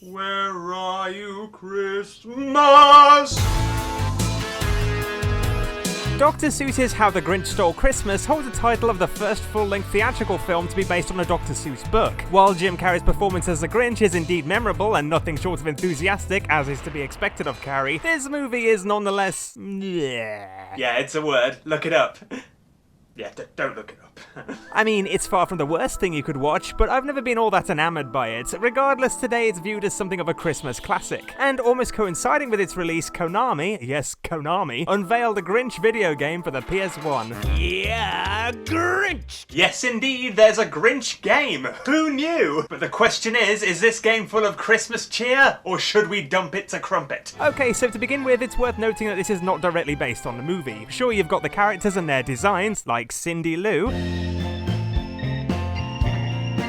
Where are you, Christmas? Dr. Seuss's How the Grinch Stole Christmas holds the title of the first full-length theatrical film to be based on a Dr. Seuss book. While Jim Carrey's performance as the Grinch is indeed memorable and nothing short of enthusiastic, as is to be expected of Carrey, this movie is nonetheless... Yeah, it's a word. Look it up. Yeah, don't look it up. I mean, it's far from the worst thing you could watch, but I've never been all that enamored by it. Regardless, today it's viewed as something of a Christmas classic. And almost coinciding with its release, Konami, yes, Konami, unveiled a Grinch video game for the PS1. Yeah, Grinch! Yes, indeed, there's a Grinch game. Who knew? But the question is this game full of Christmas cheer, or should we dump it to crumpet? Okay, so to begin with, it's worth noting that this is not directly based on the movie. Sure, you've got the characters and their designs, like Cindy Lou,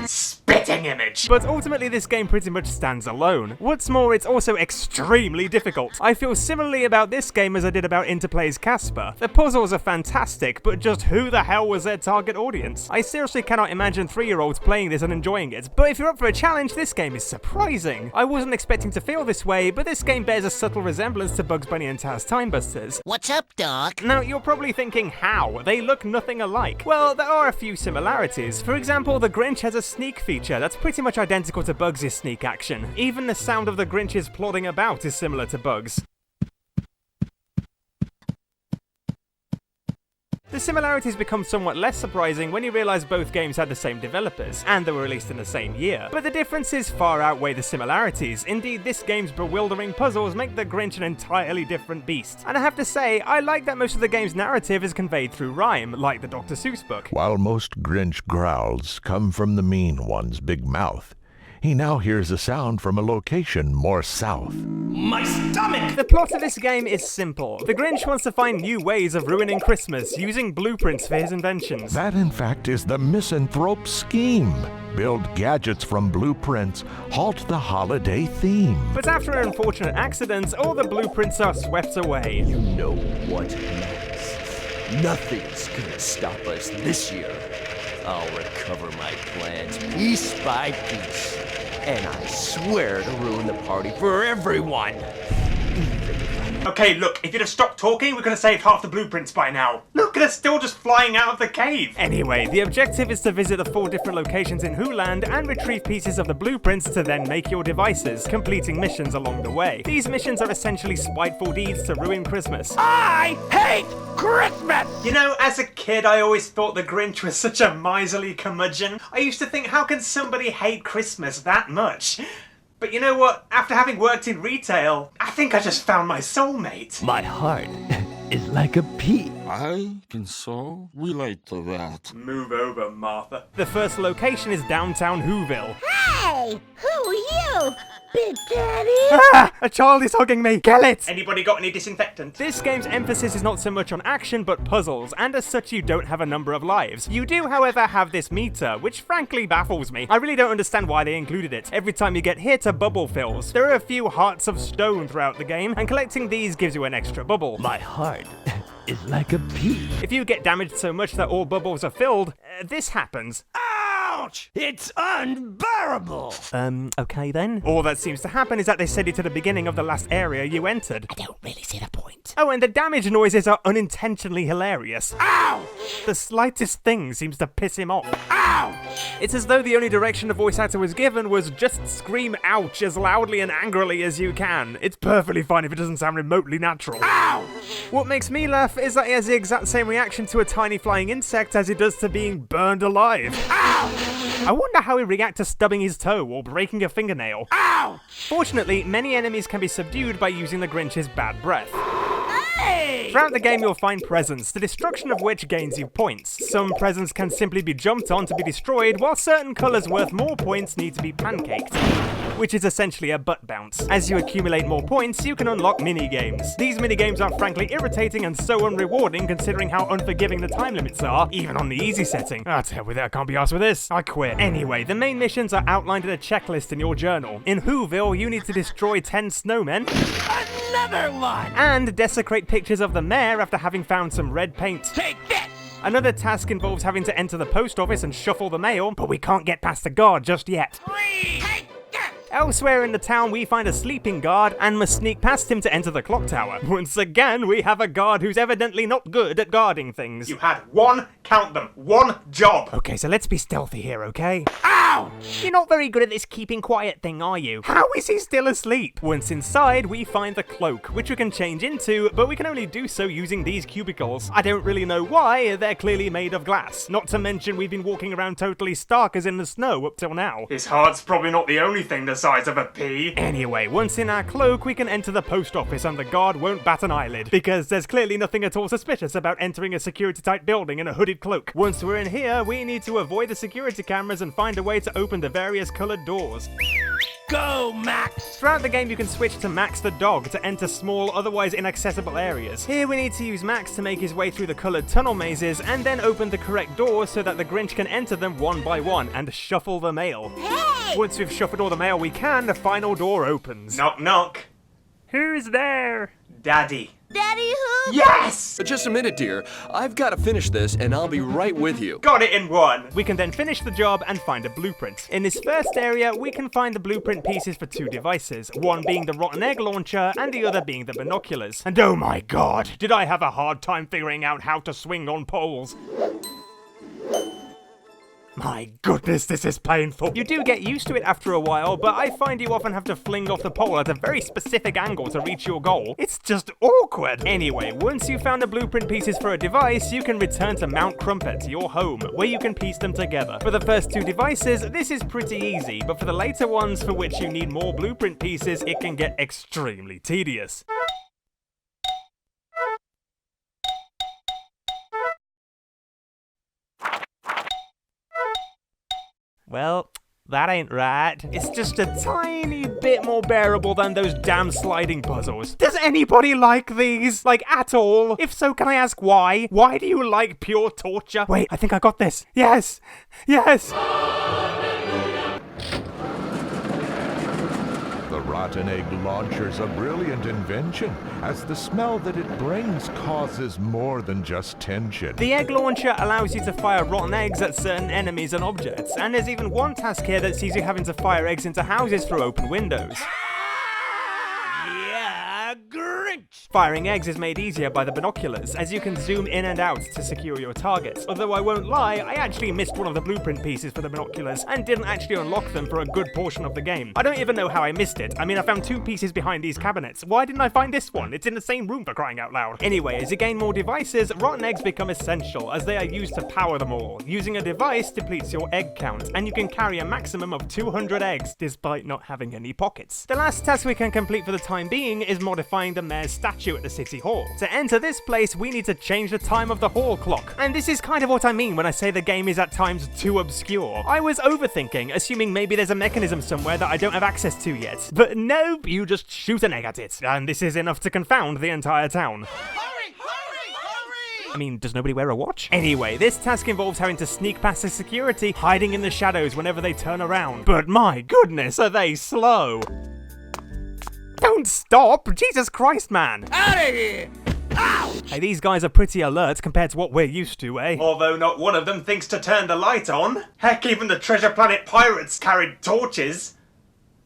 Spitting image! but ultimately this game pretty much stands alone. What's more, it's also extremely difficult. I feel similarly about this game as I did about Interplay's Casper. The puzzles are fantastic, but just who the hell was their target audience? I seriously cannot imagine 3-year-olds playing this and enjoying it, but if you're up for a challenge, this game is surprising. I wasn't expecting to feel this way, but this game bears a subtle resemblance to Bugs Bunny and Taz Time Busters. What's up, Doc? Now, you're probably thinking, how? They look nothing alike. Well, there are a few similarities. For example, the Grinch has a sneak feature that's pretty much identical to Bugs' sneak action. Even the sound of the Grinch's plodding about is similar to Bugs. The similarities become somewhat less surprising when you realise both games had the same developers, and they were released in the same year. But the differences far outweigh the similarities. Indeed, this game's bewildering puzzles make the Grinch an entirely different beast. And I have to say, I like that most of the game's narrative is conveyed through rhyme, like the Dr. Seuss book. While most Grinch growls come from the mean one's big mouth, he now hears a sound from a location more south. My stomach! The plot of this game is simple. The Grinch wants to find new ways of ruining Christmas, using blueprints for his inventions. That, in fact, is the misanthrope scheme. Build gadgets from blueprints, halt the holiday theme. But after an unfortunate accident, all the blueprints are swept away. You know what next. Nothing's gonna stop us this year. I'll recover my plans piece by piece. And I swear to ruin the party for everyone. Okay, look, if you'd have stopped talking, we could have saved half the blueprints by now. Look, they're still just flying out of the cave. Anyway, the objective is to visit the 4 different locations in Wholand and retrieve pieces of the blueprints to then make your devices, completing missions along the way. These missions are essentially spiteful deeds to ruin Christmas. I hate Christmas! You know, as a kid, I always thought the Grinch was such a miserly curmudgeon. I used to think, how can somebody hate Christmas that much? But you know what? After having worked in retail, I think I just found my soulmate. My heart is like a pea. I can so relate to that. Move over, Martha. The first location is downtown Whoville. Hey, who are you, Big Daddy? Ah! A child is hugging me! Kill it! Anybody got any disinfectant? This game's emphasis is not so much on action, but puzzles, and as such you don't have a number of lives. You do, however, have this meter, which frankly baffles me. I really don't understand why they included it. Every time you get hit, a bubble fills. There are a few hearts of stone throughout the game, and collecting these gives you an extra bubble. My heart is like a pea. If you get damaged so much that all bubbles are filled, this happens. Ouch! It's unbearable! Okay then. All that seems to happen is that they send you to the beginning of the last area you entered. I don't really see the point. Oh, and the damage noises are unintentionally hilarious. Ouch! The slightest thing seems to piss him off. Ouch! It's as though the only direction the voice actor was given was just scream ouch as loudly and angrily as you can. It's perfectly fine if it doesn't sound remotely natural. Ouch! What makes me laugh is that he has the exact same reaction to a tiny flying insect as he does to being burned alive. Ouch! I wonder how he'd react to stubbing his toe or breaking a fingernail. Ouch! Fortunately, many enemies can be subdued by using the Grinch's bad breath. Hey! Throughout the game you'll find presents, the destruction of which gains you points. Some presents can simply be jumped on to be destroyed, while certain colours worth more points need to be pancaked, which is essentially a butt bounce. As you accumulate more points, you can unlock mini-games. These mini-games are frankly irritating and so unrewarding considering how unforgiving the time limits are, even on the easy setting. Ah, to hell with it, I can't be arsed with this. I quit. Anyway, the main missions are outlined in a checklist in your journal. In Whoville, you need to destroy 10 snowmen, Another one! and desecrate pictures of the mayor after having found some red paint. Take this! Another task involves having to enter the post office and shuffle the mail, but we can't get past the guard just yet. Take this! Elsewhere in the town, we find a sleeping guard and must sneak past him to enter the clock tower. Once again, we have a guard who's evidently not good at guarding things. You had one, count them, one job. Okay, so let's be stealthy here, okay? Ouch! You're not very good at this keeping quiet thing, are you? How is he still asleep? Once inside, we find the cloak, which we can change into, but we can only do so using these cubicles. I don't really know why, they're clearly made of glass. Not to mention we've been walking around totally stark as in the snow up till now. His heart's probably not the only thing the size of a pea. Anyway, once in our cloak, we can enter the post office and the guard won't bat an eyelid, because there's clearly nothing at all suspicious about entering a security-type building in a hooded cloak. Once we're in here, we need to avoid the security cameras and find a way to open the various coloured doors. Go, Max! Throughout the game, you can switch to Max the dog to enter small, otherwise inaccessible areas. Here we need to use Max to make his way through the coloured tunnel mazes and then open the correct doors so that the Grinch can enter them one by one and shuffle the mail. Hey! Once we've shuffled all the mail we can, the final door opens. Knock knock. Who's there? Daddy. Daddy who? Yes! Just a minute, dear. I've got to finish this, and I'll be right with you. Got it in one. We can then finish the job and find a blueprint. In this first area, we can find the blueprint pieces for two devices, one being the rotten egg launcher and the other being the binoculars. And oh my god, did I have a hard time figuring out how to swing on poles. My goodness, this is painful. You do get used to it after a while, but I find you often have to fling off the pole at a very specific angle to reach your goal. It's just awkward. Anyway, once you've found the blueprint pieces for a device, you can return to Mount Crumpet, your home, where you can piece them together. For the first two devices, this is pretty easy, but for the later ones for which you need more blueprint pieces, it can get extremely tedious. Well, that ain't right. It's just a tiny bit more bearable than those damn sliding puzzles. Does anybody like these? Like, at all? If so, can I ask why? Why do you like pure torture? Wait, I think I got this. Yes! Yes! The rotten egg launcher's a brilliant invention, as the smell that it brings causes more than just tension. The egg launcher allows you to fire rotten eggs at certain enemies and objects, and there's even one task here that sees you having to fire eggs into houses through open windows. Yeah, Grinch! Firing eggs is made easier by the binoculars, as you can zoom in and out to secure your targets. Although I won't lie, I actually missed one of the blueprint pieces for the binoculars, and didn't actually unlock them for a good portion of the game. I don't even know how I missed it. I mean, I found two pieces behind these cabinets. Why didn't I find this one? It's in the same room, for crying out loud. Anyway, as you gain more devices, rotten eggs become essential, as they are used to power them all. Using a device depletes your egg count, and you can carry a maximum of 200 eggs, despite not having any pockets. The last task we can complete for the time being is modifying the mayor's statue at the city hall. To enter this place, we need to change the time of the hall clock. And this is kind of what I mean when I say the game is at times too obscure. I was overthinking, assuming maybe there's a mechanism somewhere that I don't have access to yet. But nope, you just shoot an egg at it. And this is enough to confound the entire town. Hurry, hurry, hurry! I mean, does nobody wear a watch? Anyway, this task involves having to sneak past the security, hiding in the shadows whenever they turn around. But my goodness, are they slow! Don't stop! Jesus Christ, man! Out of here! Ouch! Hey, these guys are pretty alert compared to what we're used to, eh? Although not one of them thinks to turn the light on. Heck, even the Treasure Planet pirates carried torches.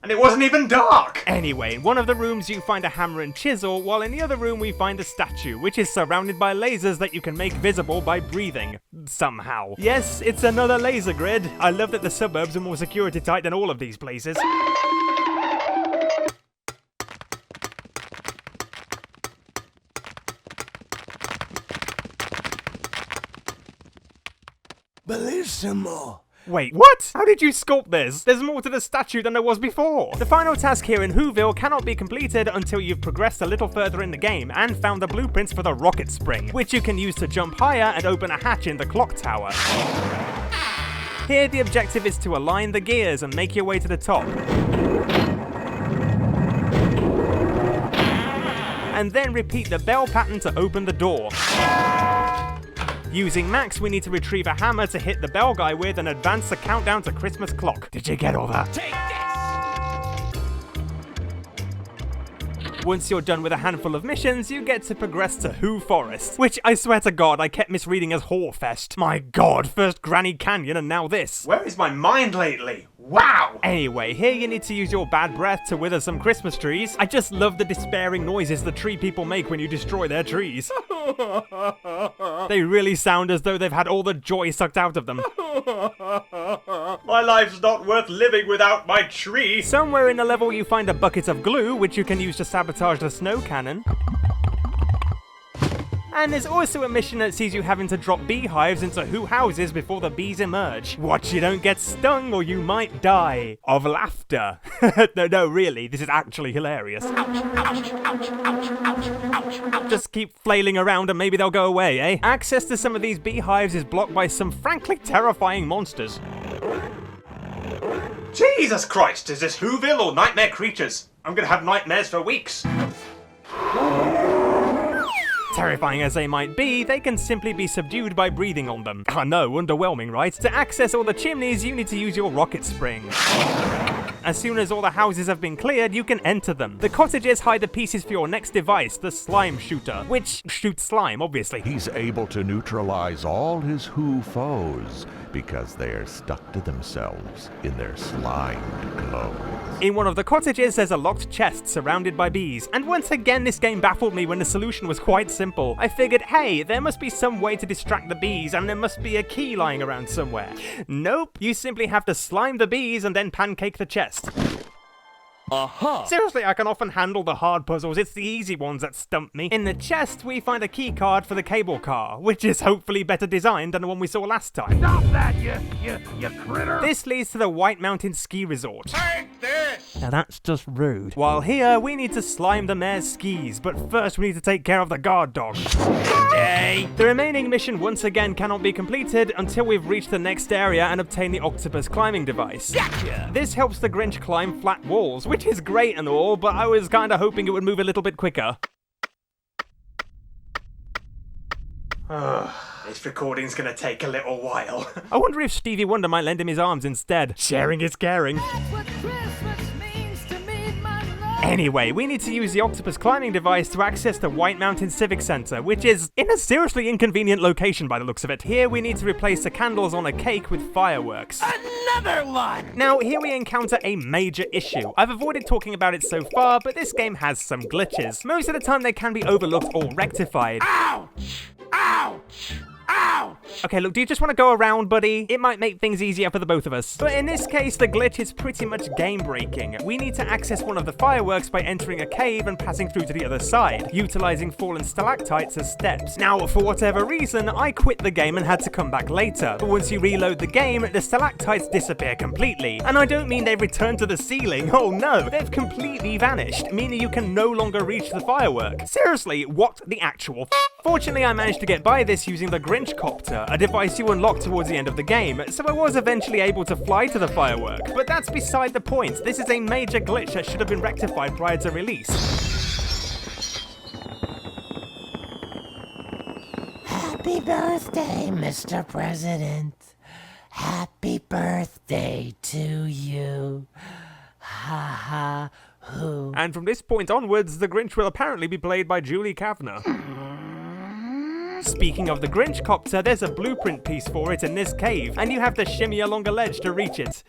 And it wasn't even dark! Anyway, in one of the rooms you find a hammer and chisel, while in the other room we find a statue, which is surrounded by lasers that you can make visible by breathing. Somehow. Yes, it's another laser grid. I love that the suburbs are more security tight than all of these places. Bellissimo! Wait, what? How did you sculpt this? There's more to the statue than there was before. The final task here in WHOVILLE cannot be completed until you've progressed a little further in the game and found the blueprints for the rocket spring, which you can use to jump higher and open a hatch in the clock tower. Here the objective is to align the gears and make your way to the top. And then repeat the bell pattern to open the door. Using Max, we need to retrieve a hammer to hit the bell guy with and advance the countdown to Christmas clock. Did you get all that? Take this! Once you're done with a handful of missions, you get to progress to Who Forest, which I swear to God I kept misreading as Whorefest. My God, first Granny Canyon and now this. Where is my mind lately? Wow! Anyway, here you need to use your bad breath to wither some Christmas trees. I just love the despairing noises the tree people make when you destroy their trees. They really sound as though they've had all the joy sucked out of them. My life's not worth living without my tree! Somewhere in the level you find a bucket of glue, which you can use to sabotage the snow cannon. And there's also a mission that sees you having to drop beehives into houses before the bees emerge. Watch you don't get stung or you might die of laughter. No, really, this is actually hilarious. Just keep flailing around and maybe they'll go away, eh? Access to some of these beehives is blocked by some frankly terrifying monsters. Jesus Christ, is this Whoville or Nightmare Creatures? I'm gonna have nightmares for weeks. Terrifying as they might be, they can simply be subdued by breathing on them. I know, underwhelming, right? To access all the chimneys, you need to use your rocket spring. As soon as all the houses have been cleared, you can enter them. The cottages hide the pieces for your next device, the slime shooter, which shoots slime, obviously. He's able to neutralize all his Who foes because they are stuck to themselves in their slimed clothes. In one of the cottages, there's a locked chest surrounded by bees, and once again this game baffled me when the solution was quite simple. I figured, hey, there must be some way to distract the bees, and there must be a key lying around somewhere. Nope, you simply have to slime the bees and then pancake the chest. Aha! Seriously, I can often handle the hard puzzles, it's the easy ones that stump me. In the chest, we find a key card for the cable car, which is hopefully better designed than the one we saw last time. Stop that, you critter! This leads to the White Mountain Ski Resort. Take this! Now that's just rude. While here, we need to slime the mare's skis, but first we need to take care of the guard dog. Yay! The remaining mission once again cannot be completed until we've reached the next area and obtain the octopus climbing device. Gotcha! This helps the Grinch climb flat walls, which is great and all, but I was kinda hoping it would move a little bit quicker. This recording's gonna take a little while. I wonder if Stevie Wonder might lend him his arms instead. Sharing is caring. Anyway, we need to use the octopus climbing device to access the White Mountain Civic Center, which is in a seriously inconvenient location by the looks of it. Here we need to replace the candles on a cake with fireworks. Another one! Now, here we encounter a major issue. I've avoided talking about it so far, but this game has some glitches. Most of the time they can be overlooked or rectified. Ouch! Ouch! Ouch! Okay, look, do you just want to go around, buddy? It might make things easier for the both of us. But in this case, the glitch is pretty much game-breaking. We need to access one of the fireworks by entering a cave and passing through to the other side, utilizing fallen stalactites as steps. Now, for whatever reason, I quit the game and had to come back later. But once you reload the game, the stalactites disappear completely. And I don't mean they've returned to the ceiling. Oh no, they've completely vanished, meaning you can no longer reach the firework. Seriously, what the actual f? Fortunately, I managed to get by this using the Grinch copter, a device you unlock towards the end of the game, so I was eventually able to fly to the firework. But that's beside the point. This is a major glitch that should have been rectified prior to release. Happy birthday, Mr. President. Happy birthday to you. Ha ha hoo. And from this point onwards, the Grinch will apparently be played by Julie Kavner. Speaking of the Grinch copter, there's a blueprint piece for it in this cave, and you have to shimmy along a ledge to reach it.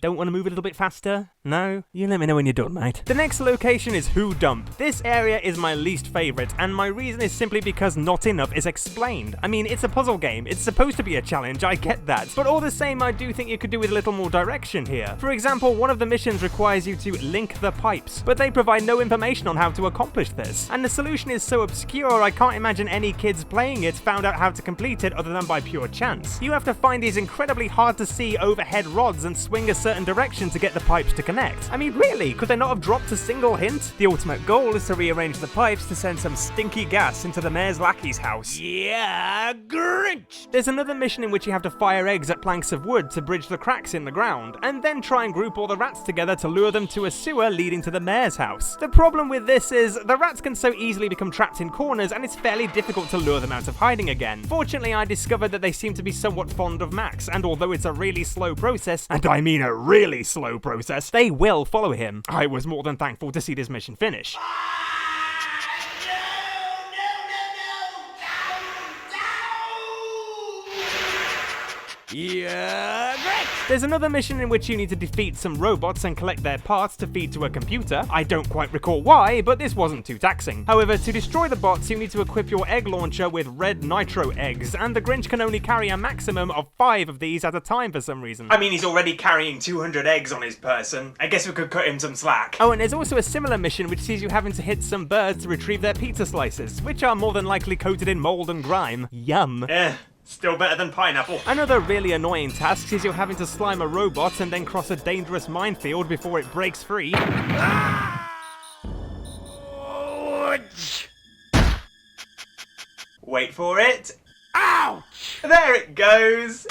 Don't want to move a little bit faster? No? You let me know when you're done, mate. The next location is Who Dump. This area is my least favourite, and my reason is simply because not enough is explained. I mean, it's a puzzle game. It's supposed to be a challenge, I get that. But all the same, I do think you could do with a little more direction here. For example, one of the missions requires you to link the pipes, but they provide no information on how to accomplish this. And the solution is so obscure, I can't imagine any kids playing it found out how to complete it other than by pure chance. You have to find these incredibly hard to see overhead rods and swing a certain direction to get the pipes to connect. I mean, really, could they not have dropped a single hint? The ultimate goal is to rearrange the pipes to send some stinky gas into the mayor's lackey's house. Yeah, Grinch! There's another mission in which you have to fire eggs at planks of wood to bridge the cracks in the ground, and then try and group all the rats together to lure them to a sewer leading to the mayor's house. The problem with this is, the rats can so easily become trapped in corners, and it's fairly difficult to lure them out of hiding again. Fortunately, I discovered that they seem to be somewhat fond of Max, and although it's a really slow process, and I mean a really slow process, they will follow him. I was more than thankful to see this mission finish. Yeah, Grinch! There's another mission in which you need to defeat some robots and collect their parts to feed to a computer. I don't quite recall why, but this wasn't too taxing. However, to destroy the bots, you need to equip your egg launcher with red nitro eggs, and the Grinch can only carry a maximum of 5 of these at a time for some reason. I mean, he's already carrying 200 eggs on his person. I guess we could cut him some slack. Oh, and there's also a similar mission which sees you having to hit some birds to retrieve their pizza slices, which are more than likely coated in mold and grime. Yum. Still better than pineapple. Another really annoying task is you're having to slime a robot and then cross a dangerous minefield before it breaks free. Wait for it. Ouch! There it goes.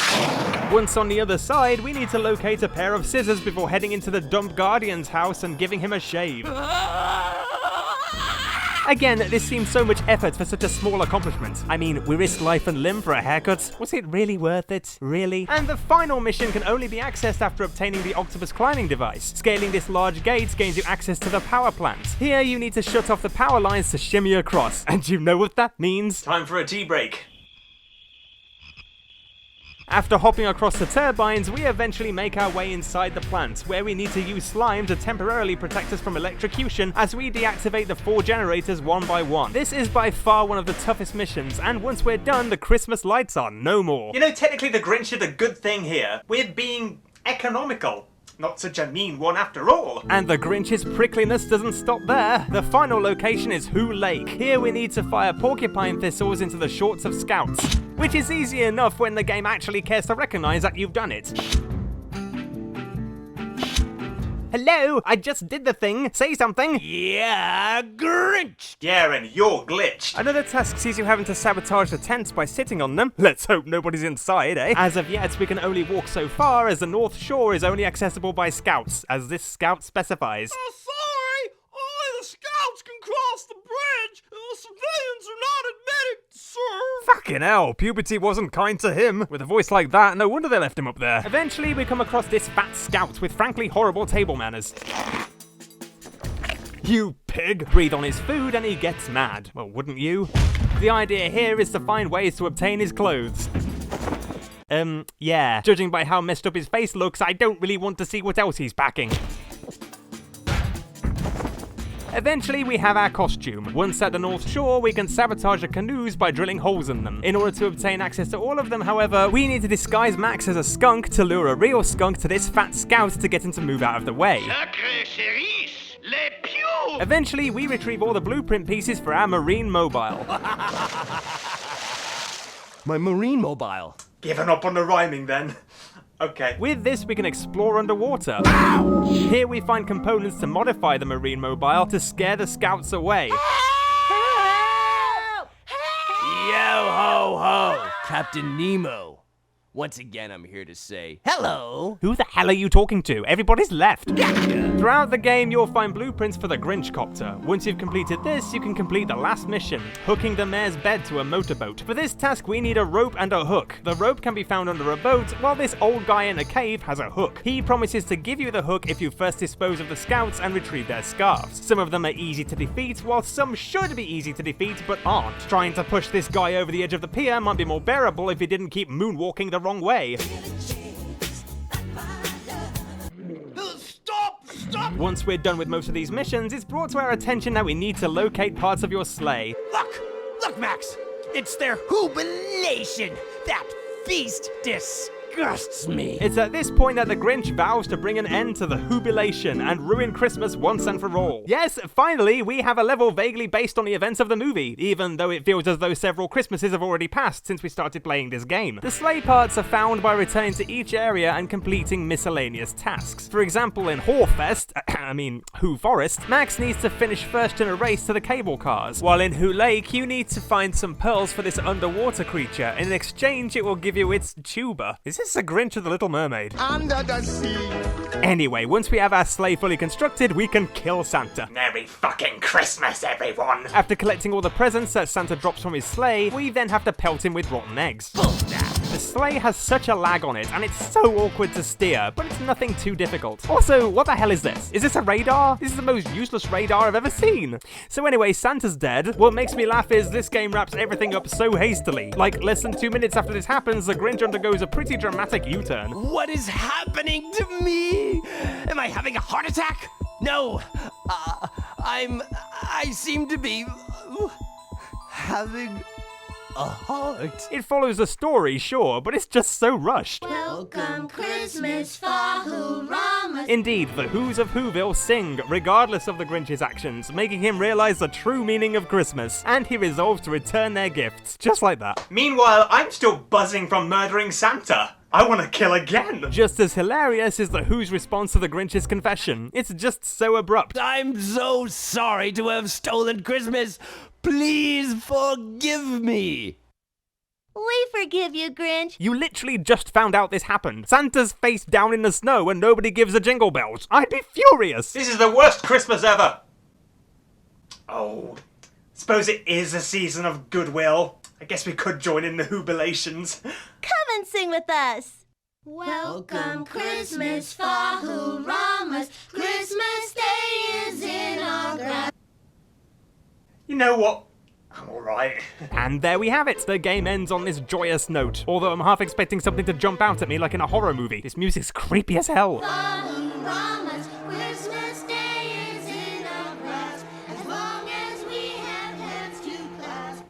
Once on the other side, we need to locate a pair of scissors before heading into the dumb Guardian's house and giving him a shave. Again, this seems so much effort for such a small accomplishment. I mean, we risked life and limb for a haircut. Was it really worth it? Really? And the final mission can only be accessed after obtaining the octopus climbing device. Scaling this large gate gains you access to the power plant. Here, you need to shut off the power lines to shimmy across. And you know what that means? Time for a tea break. After hopping across the turbines, we eventually make our way inside the plant, where we need to use slime to temporarily protect us from electrocution as we deactivate the 4 generators one by one. This is by far one of the toughest missions, and once we're done, the Christmas lights are no more. You know, technically the Grinch did a good thing here. We're being economical. Not such a mean one after all. And the Grinch's prickliness doesn't stop there. The final location is Who Lake. Here we need to fire porcupine thistles into the shorts of scouts, which is easy enough when the game actually cares to recognize that you've done it. Hello, I just did the thing. Say something. Yeah, Grinch! Yeah, and you're glitched. Another task sees you having to sabotage the tents by sitting on them. Let's hope nobody's inside, eh? As of yet, we can only walk so far, as the North Shore is only accessible by scouts, as this scout specifies. Sorry! Only the scouts can cross the bridge! The civilians are not admitted, sir! Fucking hell, puberty wasn't kind to him. With a voice like that, no wonder they left him up there. Eventually, we come across this fat scout with frankly horrible table manners. You pig! Breathe on his food and he gets mad. Well, wouldn't you? The idea here is to find ways to obtain his clothes. Yeah. Judging by how messed up his face looks, I don't really want to see what else he's packing. Eventually, we have our costume. Once at the North Shore, we can sabotage the canoes by drilling holes in them. In order to obtain access to all of them, however, we need to disguise Max as a skunk to lure a real skunk to this fat scout to get him to move out of the way. Eventually, we retrieve all the blueprint pieces for our marine mobile. My marine mobile. Given up on the rhyming then. Okay. With this, we can explore underwater. Here we find components to modify the marine mobile to scare the scouts away. Yo ho ho, Captain Nemo. Once again, I'm here to say hello. Who the hell are you talking to? Everybody's left. Throughout the game, you'll find blueprints for the Grinch copter. Once you've completed this, you can complete the last mission, hooking the mayor's bed to a motorboat. For this task, we need a rope and a hook. The rope can be found under a boat, while this old guy in a cave has a hook. He promises to give you the hook if you first dispose of the scouts and retrieve their scarves. Some of them are easy to defeat, while some should be easy to defeat, but aren't. Trying to push this guy over the edge of the pier might be more bearable if he didn't keep moonwalking the wrong way. Stop! Once we're done with most of these missions, it's brought to our attention that we need to locate parts of your sleigh. Look, Max! It's their jubilation! That feast disgusts me! It's at this point that the Grinch vows to bring an end to the jubilation and ruin Christmas once and for all. Yes, finally, we have a level vaguely based on the events of the movie, even though it feels as though several Christmases have already passed since we started playing this game. The sleigh parts are found by returning to each area and completing miscellaneous tasks. For example, in Who Forest, Max needs to finish first in a race to the cable cars, while in Who Lake, you need to find some pearls for this underwater creature. In exchange, it will give you its tuba. Is this a Grinch of the Little Mermaid? Under the sea! Anyway, once we have our sleigh fully constructed, we can kill Santa. Merry fucking Christmas, everyone! After collecting all the presents that Santa drops from his sleigh, we then have to pelt him with rotten eggs. The sleigh has such a lag on it, and it's so awkward to steer, but it's nothing too difficult. Also, what the hell is this? Is this a radar? This is the most useless radar I've ever seen. So anyway, Santa's dead. What makes me laugh is this game wraps everything up so hastily. Like, less than 2 minutes after this happens, the Grinch undergoes a pretty dramatic U-turn. What is happening to me? Am I having a heart attack? No, I seem to be having a heart. It follows a story, sure, but it's just so rushed. Welcome Christmas, Fahoo-Rama. Indeed, the Who's of Whoville sing, regardless of the Grinch's actions, making him realize the true meaning of Christmas, and he resolves to return their gifts, just like that. Meanwhile, I'm still buzzing from murdering Santa. I want to kill again. Just as hilarious is the Who's response to the Grinch's confession. It's just so abrupt. I'm so sorry to have stolen Christmas. Please forgive me. We forgive you, Grinch. You literally just found out this happened. Santa's face down in the snow and nobody gives a jingle bells. I'd be furious. This is the worst Christmas ever. Oh, suppose it is a season of goodwill. I guess we could join in the jubilations. Come and sing with us. Welcome Christmas, Fahoo-Ramas. Christmas Day is in our grasp. You know what? I'm alright. And there we have it. The game ends on this joyous note. Although I'm half expecting something to jump out at me like in a horror movie. This music's creepy as hell. Fahoo-Ramas, Christmas Day is in our grasp. As long as we have hands to clasp.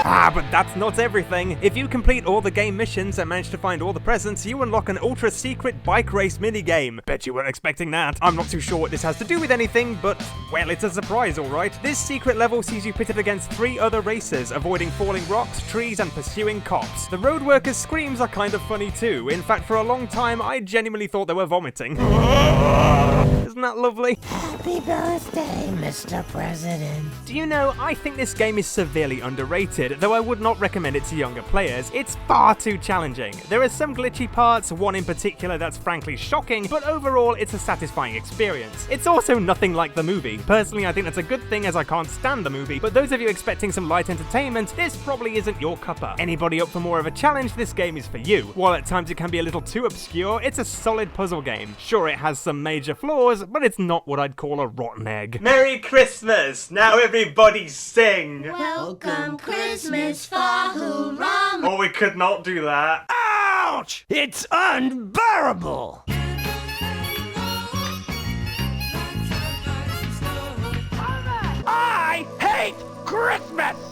Ah, but that's not everything. If you complete all the game missions and manage to find all the presents, you unlock an ultra-secret bike race minigame. Bet you weren't expecting that. I'm not too sure what this has to do with anything, but, well, it's a surprise, alright. This secret level sees you pitted against 3 other racers, avoiding falling rocks, trees, and pursuing cops. The road workers' screams are kind of funny too. In fact, for a long time, I genuinely thought they were vomiting. Isn't that lovely? Happy birthday, Mr. President. Do you know, I think this game is severely underrated, though I would not recommend it to younger players. It's far too challenging. There are some glitchy parts, one in particular that's frankly shocking, but overall it's a satisfying experience. It's also nothing like the movie. Personally, I think that's a good thing as I can't stand the movie, but those of you expecting some light entertainment, this probably isn't your cuppa. Anybody up for more of a challenge, this game is for you. While at times it can be a little too obscure, it's a solid puzzle game. Sure, it has some major flaws, but it's not what I'd call a rotten egg. Merry Christmas! Now everybody sing! Welcome Christmas, Fahoo-Rama. Oh, we could not do that. Ouch! It's unbearable. I hate Christmas!